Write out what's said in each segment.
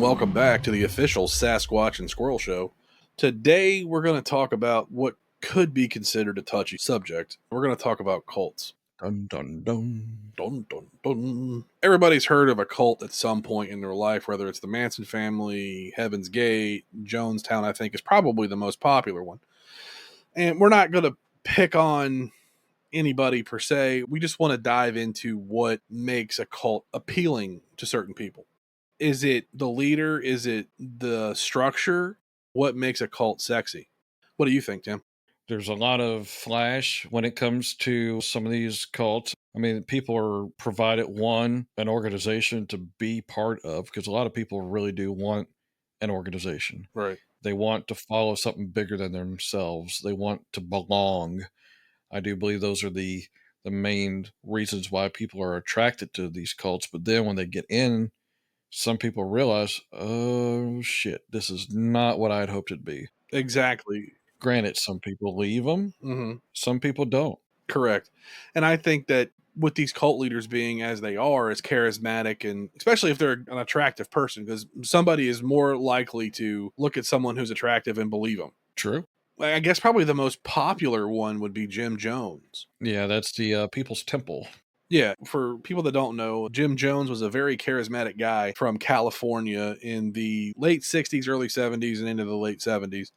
welcome back to the official Sasquatch and Squirrel show. Today, we're going to talk about what could be considered a touchy subject. We're going to talk about cults. Dun dun dun. Dun, dun, dun. Everybody's heard of a cult at some point in their life, whether it's the Manson family, Heaven's Gate, Jonestown, I think is probably the most popular one. And we're not going to pick on anybody per se. We just want to dive into what makes a cult appealing to certain people. Is it the leader? Is it the structure? What makes a cult sexy? What do you think, Tim? There's a lot of flash when it comes to some of these cults. I mean, people are provided an organization to be part of, because a lot of people really do want an organization. Right. They want to follow something bigger than themselves. They want to belong. I do believe those are the main reasons why people are attracted to these cults. But then when they get in, some people realize, oh shit, this is not what I'd hoped it'd be. Exactly. Granted, some people leave them, some people don't. Correct. And I think that with these cult leaders being as they are, as charismatic, and especially if they're an attractive person, because somebody is more likely to look at someone who's attractive and believe them. True. I guess probably the most popular one would be Jim Jones. Yeah, that's the People's Temple. Yeah, for people that don't know, Jim Jones was a very charismatic guy from California in the late 60s, early 70s, and into the late 70s.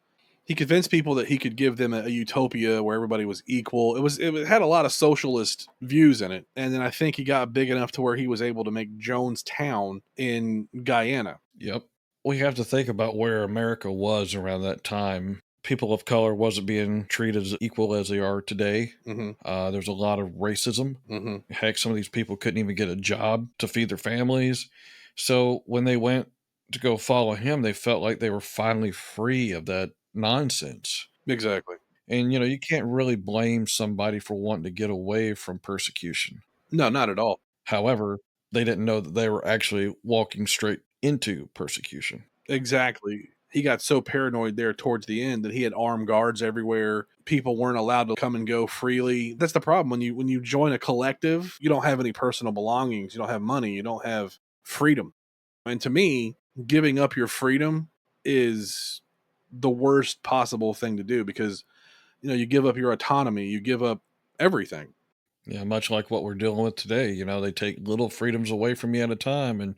He convinced people that he could give them a utopia where everybody was equal. It had a lot of socialist views in it. And then I think he got big enough to where he was able to make Jonestown in Guyana. Yep. We have to think about where America was around that time. People of color wasn't being treated as equal as they are today. There's a lot of racism. Heck, some of these people couldn't even get a job to feed their families. So when they went to go follow him, they felt like they were finally free of that nonsense. Exactly. And, you can't really blame somebody for wanting to get away from persecution. No, not at all. However, they didn't know that they were actually walking straight into persecution. Exactly. He got so paranoid there towards the end that he had armed guards everywhere. People weren't allowed to come and go freely. That's the problem. When you join a collective, you don't have any personal belongings. You don't have money. You don't have freedom. And to me, giving up your freedom is the worst possible thing to do, because you give up your autonomy, you give up everything. Yeah, much like what we're dealing with today. They take little freedoms away from you at a time. And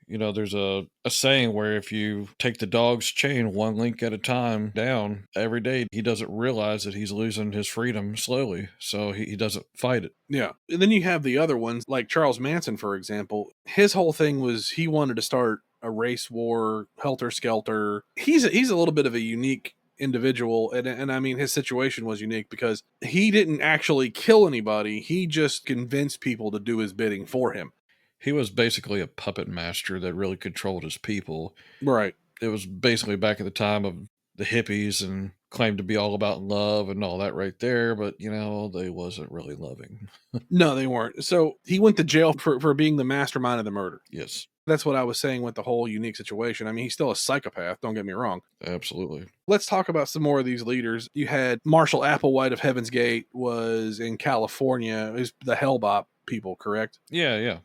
there's a saying where if you take the dog's chain one link at a time down every day, he doesn't realize that he's losing his freedom slowly. So he doesn't fight it. Yeah. And then you have the other ones, like Charles Manson, for example. His whole thing was he wanted to start a race war, helter skelter. He's a little bit of a unique individual. And I mean, his situation was unique because he didn't actually kill anybody. He just convinced people to do his bidding for him. He was basically a puppet master that really controlled his people. Right. It was basically back at the time of the hippies and claimed to be all about love and all that right there. But, they wasn't really loving. No, they weren't. So he went to jail for being the mastermind of the murder. Yes. That's what I was saying with the whole unique situation. I mean, he's still a psychopath, don't get me wrong. Absolutely. Let's talk about some more of these leaders. You had Marshall Applewhite of Heaven's Gate was in California. Is the Hellbop people, correct? Yeah.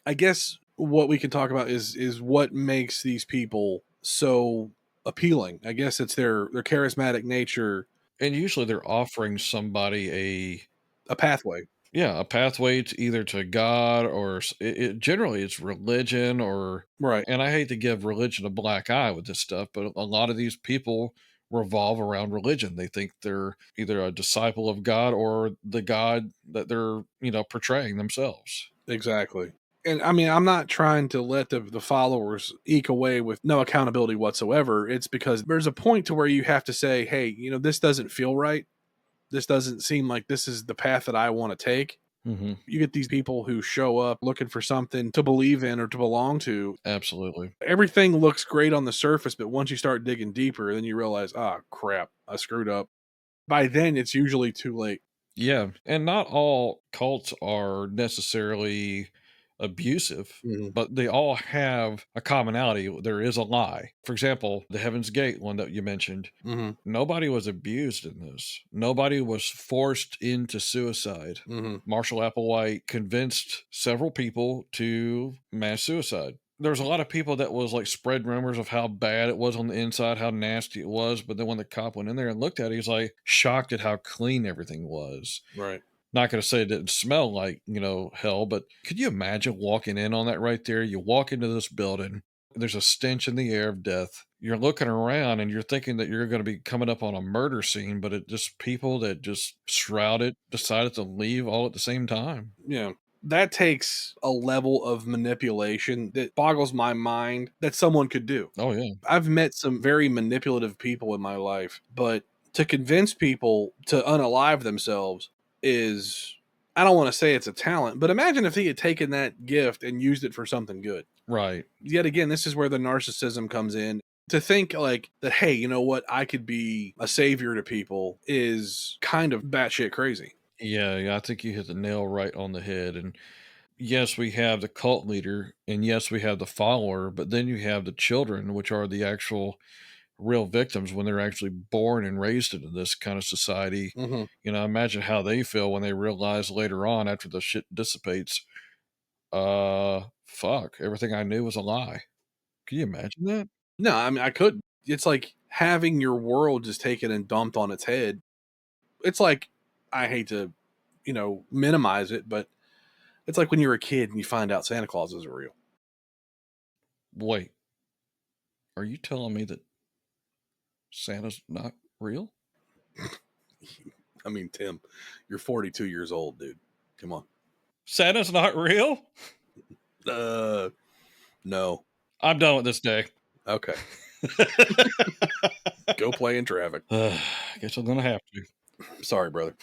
I guess what we can talk about is what makes these people so appealing. I guess it's their charismatic nature. And usually they're offering somebody a pathway. Yeah, a pathway to either to God or generally it's religion or right. And I hate to give religion a black eye with this stuff, but a lot of these people revolve around religion. They think they're either a disciple of God or the God that they're, portraying themselves. Exactly. And I mean, I'm not trying to let the followers eke away with no accountability whatsoever. It's because there's a point to where you have to say, hey, this doesn't feel right. This doesn't seem like this is the path that I want to take. You get these people who show up looking for something to believe in or to belong to. Absolutely. Everything looks great on the surface, but once you start digging deeper, then you realize, crap, I screwed up. By then, it's usually too late. Yeah, and not all cults are necessarily abusive, but they all have a commonality. There is a lie. For example, the Heaven's Gate one that you mentioned, nobody was abused in this. Nobody was forced into suicide. Marshall Applewhite convinced several people to mass suicide. there's a lot of people that was like spread rumors of how bad it was on the inside, how nasty it was. But then when the cop went in there and looked at it, he's like shocked at how clean everything was. Right. Not going to say it didn't smell like, hell, but could you imagine walking in on that right there? You walk into this building, there's a stench in the air of death. You're looking around and you're thinking that you're going to be coming up on a murder scene, but it just people that just shrouded decided to leave all at the same time. Yeah. That takes a level of manipulation that boggles my mind that someone could do. Oh, yeah. I've met some very manipulative people in my life, but to convince people to unalive themselves is, I don't want to say it's a talent, but imagine if he had taken that gift and used it for something good. Right. Yet again, this is where the narcissism comes in. To think like that, hey, you know what, I could be a savior to people is kind of batshit crazy. Yeah, I think you hit the nail right on the head. And yes, we have the cult leader, and yes, we have the follower, but then you have the children, which are the actual real victims when they're actually born and raised into this kind of society. Mm-hmm. Imagine how they feel when they realize later on after the shit dissipates, fuck, everything I knew was a lie. Can you imagine that? No, I mean, I could. It's like having your world just taken and dumped on its head. It's like, I hate to, minimize it, but it's like when you're a kid and you find out Santa Claus isn't real. Wait, are you telling me that Santa's not real? I mean, Tim, you're 42 years old, dude. Come on. Santa's not real? No. I'm done with this day. Okay. Go play in traffic. Guess I'm gonna have to. Sorry, brother.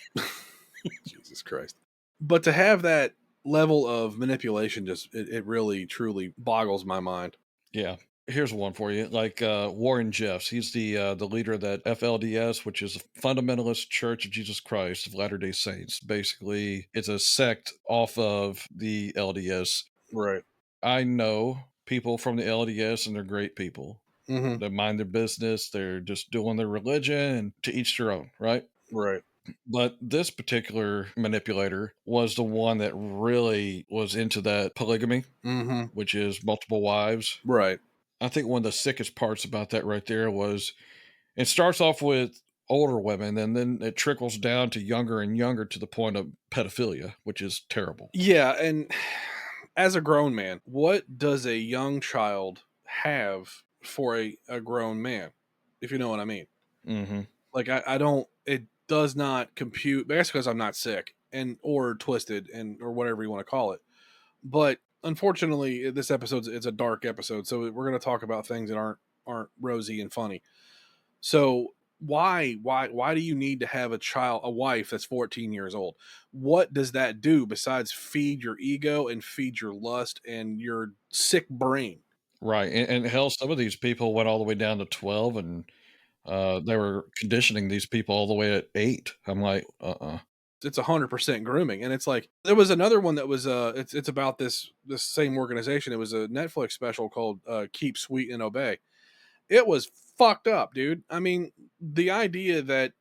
Jesus Christ. But to have that level of manipulation, just it really truly boggles my mind. Yeah. Here's one for you. Like Warren Jeffs, he's the leader of that FLDS, which is a Fundamentalist Church of Jesus Christ of Latter-day Saints. Basically, it's a sect off of the LDS. Right. I know people from the LDS, and they're great people. Mm-hmm. They mind their business. They're just doing their religion, and to each their own, right? Right. But this particular manipulator was the one that really was into that polygamy, Mm-hmm. which is multiple wives. Right. I think one of the sickest parts about that right there was it starts off with older women and then it trickles down to younger and younger to the point of pedophilia, which is terrible. Yeah, and as a grown man, what does a young child have for a grown man? If you know what I mean. Mm-hmm. Like I don't, it does not compute. That's because I'm not sick and or twisted and or whatever you want to call it. But unfortunately, this episode it's a dark episode, so we're going to talk about things that aren't rosy and funny. So why do you need to have a wife that's 14 years old? What does that do besides feed your ego and feed your lust and your sick brain? Right. And hell, some of these people went all the way down to 12 and they were conditioning these people all the way at 8. I'm like, It's 100% grooming, and it's like there was another one that was it's about this same organization. It was a Netflix special called Keep Sweet and Obey. It was fucked up, dude. I mean, the idea that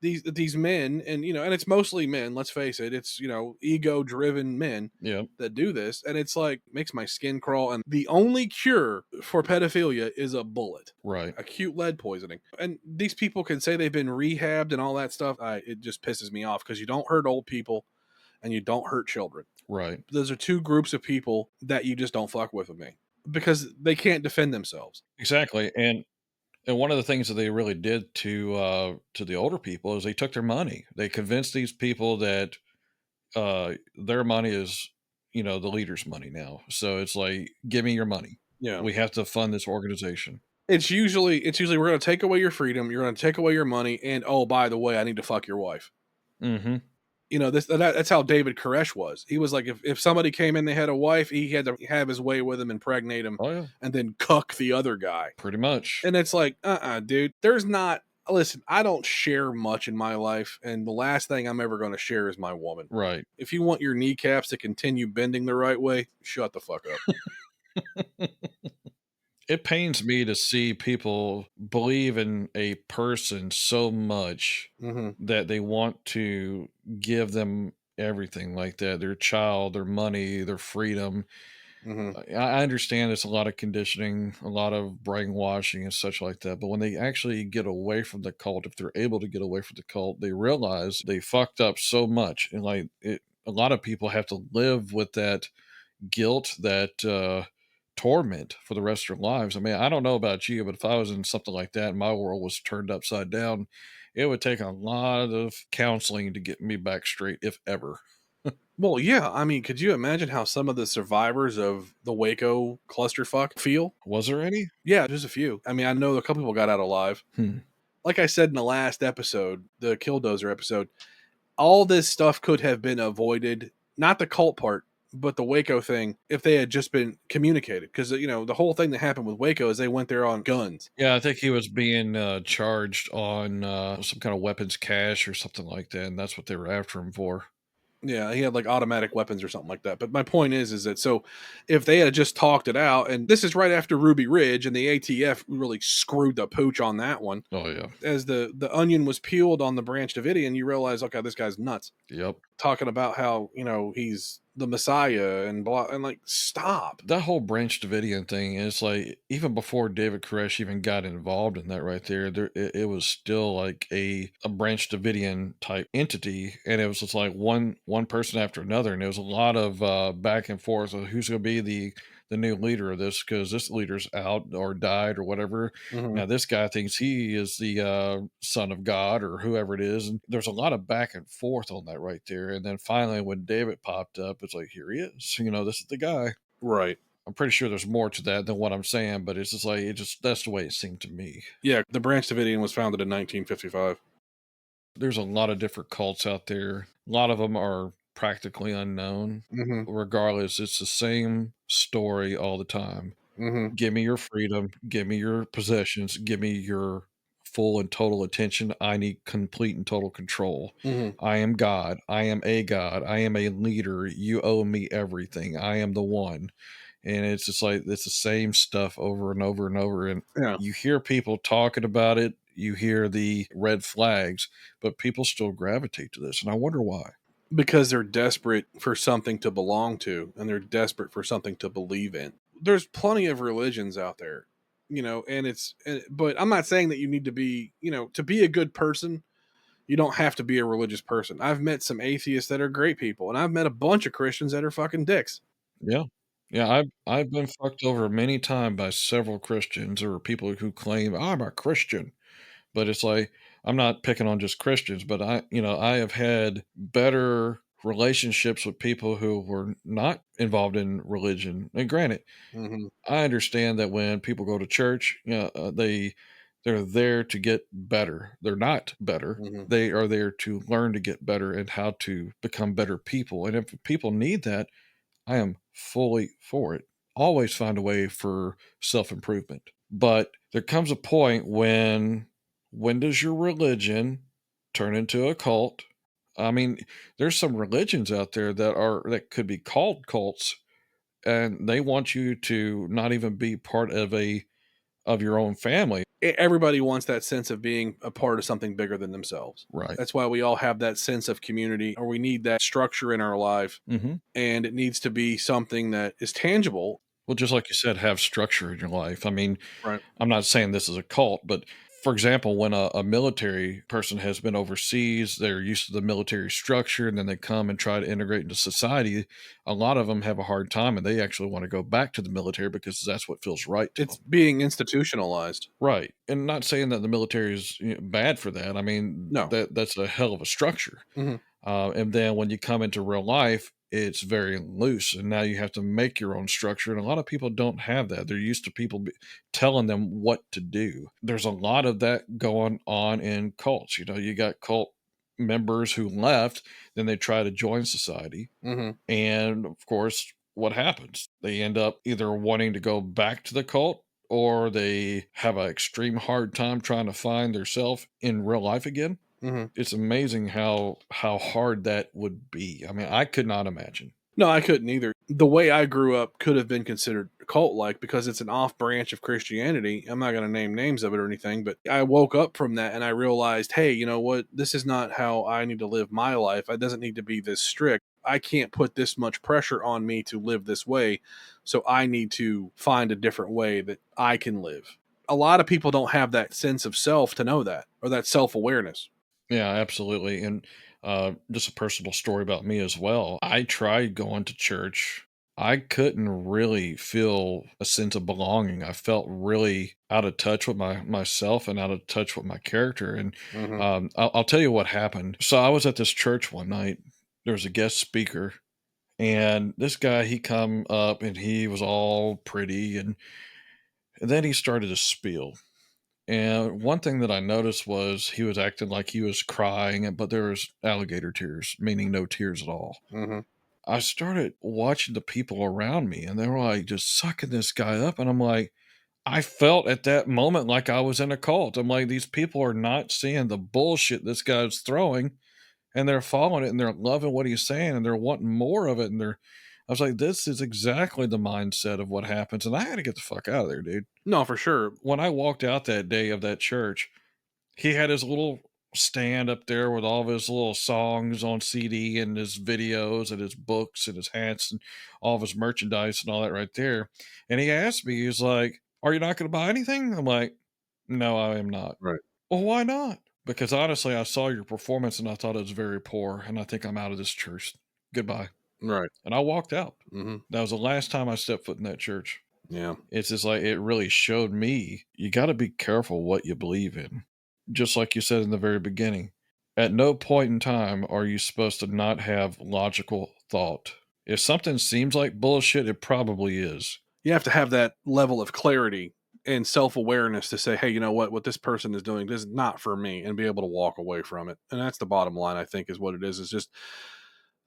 these men, and and it's mostly men, let's face it, it's ego driven men yeah, that do this, and it's like makes my skin crawl. And the only cure for pedophilia is a bullet, right, acute lead poisoning. And these people can say they've been rehabbed and all that stuff. It just pisses me off because you don't hurt old people and you don't hurt children. right. Those are two groups of people that you just don't fuck with me because they can't defend themselves. Exactly. And one of the things that they really did to the older people is they took their money. They convinced these people that their money is, the leader's money now. So it's like, give me your money. Yeah. We have to fund this organization. It's usually we're going to take away your freedom, you're going to take away your money, and oh, by the way, I need to fuck your wife. Mm-hmm. That's how David Koresh was. He was like, if somebody came in, they had a wife, he had to have his way with him, impregnate him, Oh yeah, and then cuck the other guy. pretty much. And it's like, dude, there's not. Listen, I don't share much in my life, and the last thing I'm ever going to share is my woman. Right. If you want your kneecaps to continue bending the right way, shut the fuck up. It pains me to see people believe in a person so much Mm-hmm. that they want to give them everything like that, their child, their money, their freedom. I understand it's a lot of conditioning, a lot of brainwashing and such like that. But when they actually get away from the cult, if they're able to get away from the cult, they realize they fucked up so much. And like a lot of people have to live with that guilt, that torment for the rest of their lives. I mean, I don't know about you, but if I was in something like that and my world was turned upside down, it would take a lot of counseling to get me back straight, if ever. Well, yeah. I mean, could you imagine how some of the survivors of the Waco clusterfuck feel? Was there any? Yeah, there's a few. I mean, I know a couple people got out alive. Hmm. Like I said in the last episode, the Killdozer episode, all this stuff could have been avoided. Not the cult part, but the Waco thing, if they had just been communicated. Because, the whole thing that happened with Waco is they went there on guns. Yeah, I think he was being charged on some kind of weapons cache or something like that, and that's what they were after him for. Yeah, he had like automatic weapons or something like that. But my point is that so if they had just talked it out, and this is right after Ruby Ridge, and the ATF really screwed the pooch on that one. Oh yeah. As the onion was peeled on the Branch Davidian, you realize, okay, this guy's nuts. Yep. Talking about how he's the Messiah and blah, and like, stop. That whole Branch Davidian thing is like, even before David Koresh even got involved in that right it was still like a Branch Davidian type entity, and it was just like one person after another, and there was a lot of back and forth of who's going to be the new leader of this, because this leader's out or died or whatever. Mm-hmm. Now this guy thinks he is the son of God or whoever it is, and there's a lot of back and forth on that right there. And then finally, when David popped up, it's like, here he is. This is the guy. Right. I'm pretty sure there's more to that than what I'm saying, but it's just like that's the way it seemed to me. Yeah, the Branch Davidian was founded in 1955. There's a lot of different cults out there. A lot of them are practically unknown. Mm-hmm. Regardless, it's the same story all the time. Mm-hmm. Give me your freedom, give me your possessions, give me your full and total attention. I need complete and total control. Mm-hmm. I am God. I am a God. I am a leader. You owe me everything. I am the one. And it's just like it's the same stuff over and over and over. And Yeah. you hear people talking about it, you hear the red flags, but people still gravitate to this. And I wonder why. Because they're desperate for something to belong to, and they're desperate for something to believe in. There's plenty of religions out there, but I'm not saying that you need to be, to be a good person, you don't have to be a religious person. I've met some atheists that are great people, and I've met a bunch of Christians that are fucking dicks. Yeah. Yeah, I've been fucked over many times by several Christians or people who claim I'm a Christian. But it's like I'm not picking on just Christians, but I have had better relationships with people who were not involved in religion. And granted, Mm-hmm. I understand that when people go to church, they're there to get better. They're not better. Mm-hmm. They are there to learn to get better and how to become better people. And if people need that, I am fully for it. Always find a way for self improvement. But there comes a point when does your religion turn into a cult? I mean, there's some religions out there that could be called cults, and they want you to not even be part of your own family. Everybody wants that sense of being a part of something bigger than themselves. Right. That's why we all have that sense of community, or we need that structure in our life, Mm-hmm. and it needs to be something that is tangible. Well, just like you said, have structure in your life. I mean, Right. I'm not saying this is a cult, but for example, when a military person has been overseas, they're used to the military structure, and then they come and try to integrate into society. A lot of them have a hard time, and they actually want to go back to the military because that's what feels right to It's them. being institutionalized. Right. And not saying that the military is bad for that. I mean, No. that's a hell of a structure. Mm-hmm. And then when you come into real life, it's very loose, and now you have to make your own structure. And a lot of people don't have that. They're used to people telling them what to do. There's a lot of that going on in cults. You got cult members who left, then they try to join society. Mm-hmm. And of course, what happens? They end up either wanting to go back to the cult, or they have an extreme hard time trying to find their self in real life again. Mm-hmm. It's amazing how hard that would be. I mean, I could not imagine. No, I couldn't either. The way I grew up could have been considered cult-like because it's an off branch of Christianity. I'm not going to name names of it or anything, but I woke up from that and I realized, hey, you know what? This is not how I need to live my life. It doesn't need to be this strict. I can't put this much pressure on me to live this way, so I need to find a different way that I can live. A lot of people don't have that sense of self to know that, or that self-awareness. Yeah, absolutely. And just a personal story about me as well. I tried going to church. I couldn't really feel a sense of belonging. I felt really out of touch with myself and out of touch with my character. And I'll tell you what happened. So I was at this church one night. There was a guest speaker, and this guy, he come up and he was all pretty, and then he started to spiel. And one thing that I noticed was he was acting like he was crying, but there was alligator tears, meaning no tears at all. I started watching the people around me, and they were like just sucking this guy up. And I'm like, I felt at that moment like I was in a cult. I'm like, these people are not seeing the bullshit this guy's throwing, and they're following it, and they're loving what he's saying, and they're wanting more of it. I was like, this is exactly the mindset of what happens. And I had to get the fuck out of there, dude. No, for sure. When I walked out that day of that church, he had his little stand up there with all of his little songs on CD and his videos and his books and his hats and all of his merchandise and all that right there. And he asked me, he was like, "Are you not going to buy anything?" I'm like, "No, I am not." Right. Well, why not? Because honestly, I saw your performance and I thought it was very poor, and I think I'm out of this church. Goodbye. Right. And I walked out. That was the last time I stepped foot in that church. Yeah. It's just like, it really showed me, you got to be careful what you believe in. Just like you said in the very beginning, at no point in time are you supposed to not have logical thought. If something seems like bullshit, it probably is. You have to have that level of clarity and self-awareness to say, hey, you know what this person is doing is not for me, and be able to walk away from it. And that's the bottom line, I think, is what it is just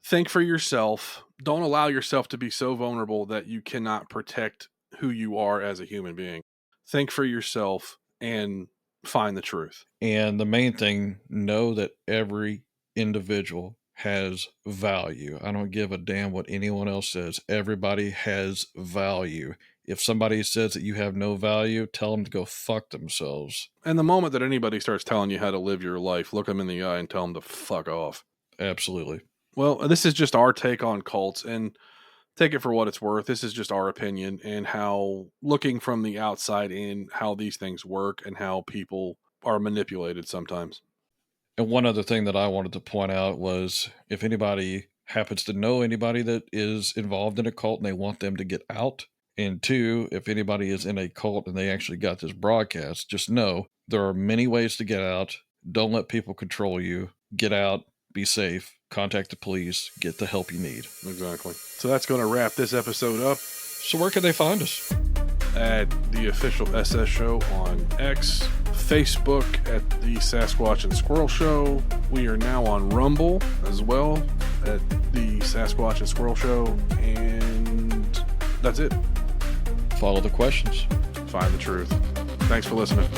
think for yourself. Don't allow yourself to be so vulnerable that you cannot protect who you are as a human being. Think for yourself and find the truth. And the main thing, know that every individual has value. I don't give a damn what anyone else says. Everybody has value. If somebody says that you have no value, tell them to go fuck themselves. And the moment that anybody starts telling you how to live your life, look them in the eye and tell them to fuck off. Absolutely. Well, this is just our take on cults, and take it for what it's worth. This is just our opinion and how, looking from the outside in, how these things work and how people are manipulated sometimes. And one other thing that I wanted to point out was, if anybody happens to know anybody that is involved in a cult and they want them to get out, and two, if anybody is in a cult and they actually got this broadcast, just know there are many ways to get out. Don't let people control you. Get out, be safe, contact the police, get the help you need. Exactly. So that's going to wrap this episode up. So where can they find us? At the official SS Show on X, Facebook at the Sasquatch and Squirrel Show. We are now on Rumble as well at the Sasquatch and Squirrel Show. And that's it. Follow the questions. Find the truth. Thanks for listening.